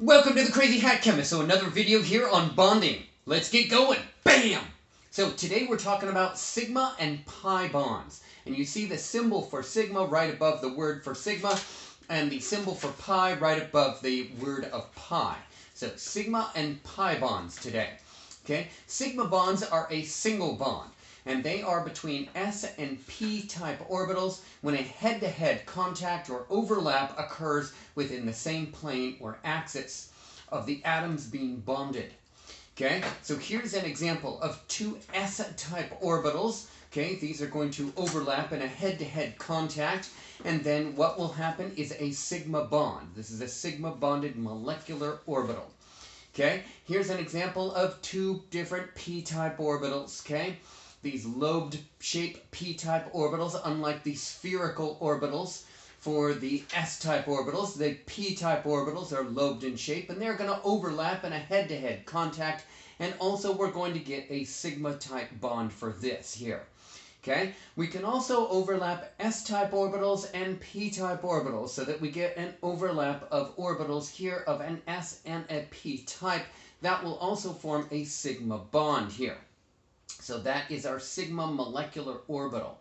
Welcome to the Crazy Hat Chemist. So another video here on bonding. Let's get going. Bam! So today we're talking about sigma and pi bonds. And you see the symbol for sigma right above the word for sigma and the symbol for pi right above the word of pi. So sigma and pi bonds today. Okay? Sigma bonds are a single bond, and they are between s and p type orbitals when a head-to-head contact or overlap occurs within the same plane or axis of the atoms being bonded. Okay, so here's an example of two s-type orbitals. Okay, these are going to overlap in a head-to-head contact, and then what will happen is a sigma bond. This is a sigma bonded molecular orbital. Okay, here's an example of two different p-type orbitals. Okay, these lobed shaped p-type orbitals, unlike the spherical orbitals for the s-type orbitals, the p-type orbitals are lobed in shape, and they're going to overlap in a head-to-head contact, and also we're going to get a sigma-type bond for this here. Okay, we can also overlap s-type orbitals and p-type orbitals so that we get an overlap of orbitals here of an s and a p-type. That will also form a sigma bond here. So that is our sigma molecular orbital.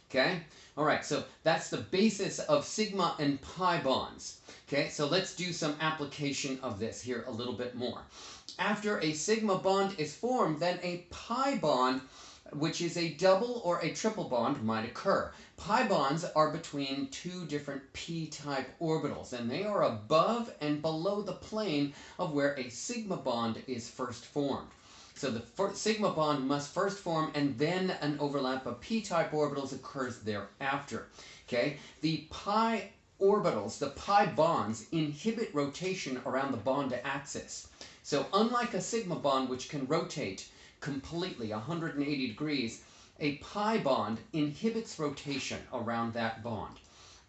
Okay, all right, so that's the basis of sigma and pi bonds. Okay, so let's do some application of this here a little bit more. After a sigma bond is formed, then a pi bond, which is a double or a triple bond, might occur. Pi bonds are between two different p-type orbitals, and they are above and below the plane of where a sigma bond is first formed. So the sigma bond must first form, and then an overlap of p-type orbitals occurs thereafter. Okay, the pi orbitals, the pi bonds, inhibit rotation around the bond axis. So unlike a sigma bond, which can rotate completely 180 degrees, a pi bond inhibits rotation around that bond.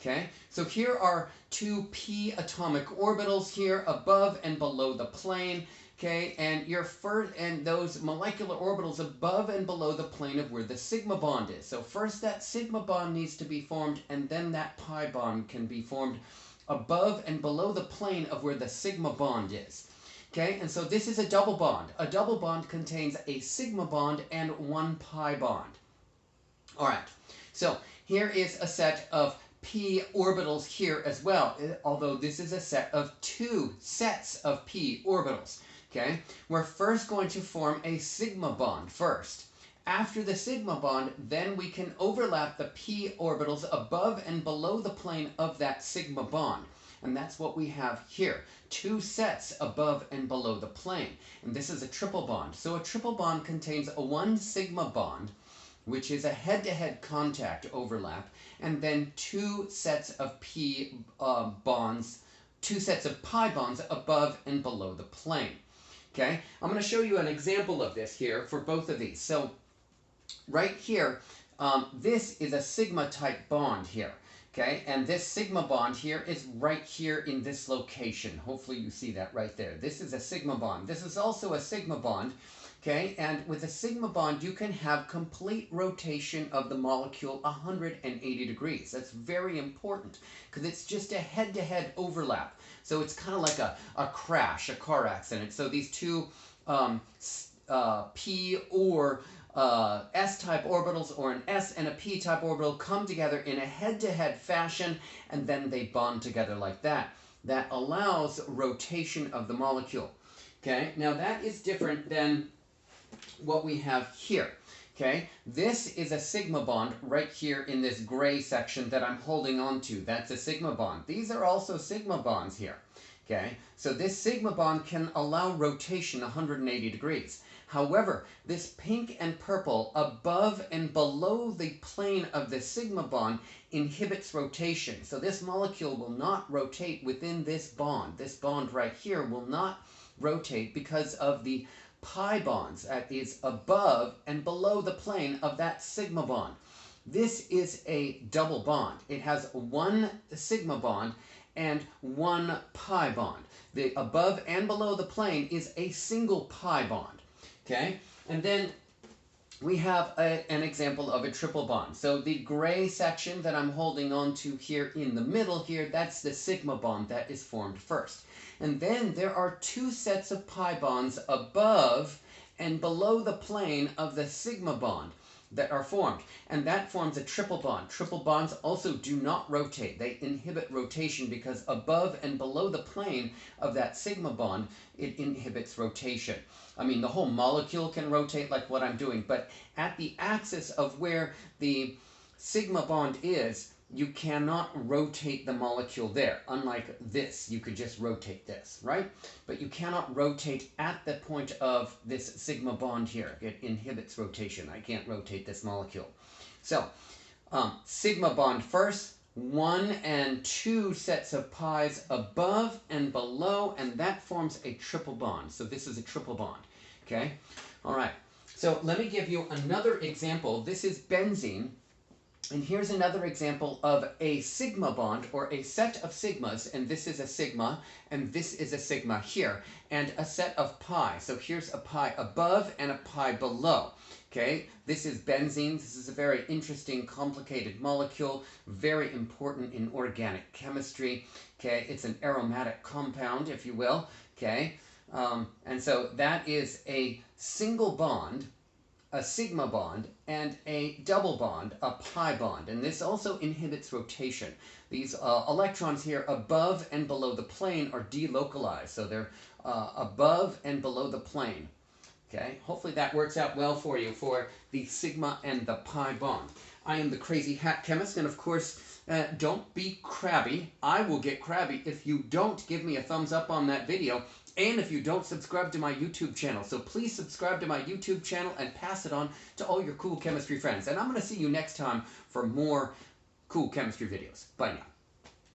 Okay, so here are two p atomic orbitals here above and below the plane. Okay, and those molecular orbitals above and below the plane of where the sigma bond is. So first that sigma bond needs to be formed, and then that pi bond can be formed above and below the plane of where the sigma bond is. Okay, and so this is a double bond. A double bond contains a sigma bond and one pi bond. All right, so here is a set of p orbitals here as well, although this is a set of two sets of p orbitals. Okay, we're first going to form a sigma bond first. After the sigma bond, then we can overlap the p orbitals above and below the plane of that sigma bond. And that's what we have here. Two sets above and below the plane. And this is a triple bond. So a triple bond contains a one sigma bond, which is a head-to-head contact overlap, and then two sets of p bonds, two sets of pi bonds above and below the plane. Okay, I'm going to show you an example of this here for both of these. So right here, this is a sigma type bond here. Okay, and this sigma bond here is right here in this location. Hopefully you see that right there. This is a sigma bond. This is also a sigma bond. Okay, and with a sigma bond, you can have complete rotation of the molecule 180 degrees. That's very important because it's just a head-to-head overlap. So it's kind of like a crash, a car accident. So these two p or s-type orbitals, or an s and a p-type orbital, come together in a head-to-head fashion, and then they bond together like that. That allows rotation of the molecule. Okay, now that is different than what we have here. Okay, this is a sigma bond right here in this gray section that I'm holding on to. That's a sigma bond. These are also sigma bonds here. Okay, so this sigma bond can allow rotation 180 degrees. However, this pink and purple above and below the plane of the sigma bond inhibits rotation. So this molecule will not rotate within this bond. This bond right here will not rotate because of the pi bonds that is above and below the plane of that sigma bond. This is a double bond. It has one sigma bond and one pi bond. The above and below the plane is a single pi bond. Okay, and then we have an example of a triple bond. So the gray section that I'm holding on to here in the middle here, that's the sigma bond that is formed first. And then there are two sets of pi bonds above and below the plane of the sigma bond that are formed, and that forms a triple bond. Triple bonds also do not rotate. They inhibit rotation because above and below the plane of that sigma bond, it inhibits rotation. I mean, the whole molecule can rotate like what I'm doing, but at the axis of where the sigma bond is, you cannot rotate the molecule there. Unlike this, you could just rotate this, right? But you cannot rotate at the point of this sigma bond here. It inhibits rotation. I can't rotate this molecule. So, sigma bond first, 1 and 2 sets of pi's above and below, and that forms a triple bond. So this is a triple bond, okay? All right, so let me give you another example. This is benzene. And here's another example of a sigma bond, or a set of sigmas, and this is a sigma, and this is a sigma here, and a set of pi. So here's a pi above and a pi below. Okay, this is benzene. This is a very interesting, complicated molecule, very important in organic chemistry. Okay, it's an aromatic compound, if you will. Okay, and so that is a single bond, a sigma bond, and a double bond, a pi bond. And this also inhibits rotation. These electrons here above and below the plane are delocalized, so they're above and below the plane. Okay, hopefully that works out well for you for the sigma and the pi bond. I am the Crazy Hat Chemist, and of course, don't be crabby. I will get crabby if you don't give me a thumbs up on that video, and if you don't subscribe to my YouTube channel. So please subscribe to my YouTube channel and pass it on to all your cool chemistry friends. And I'm going to see you next time for more cool chemistry videos. Bye now.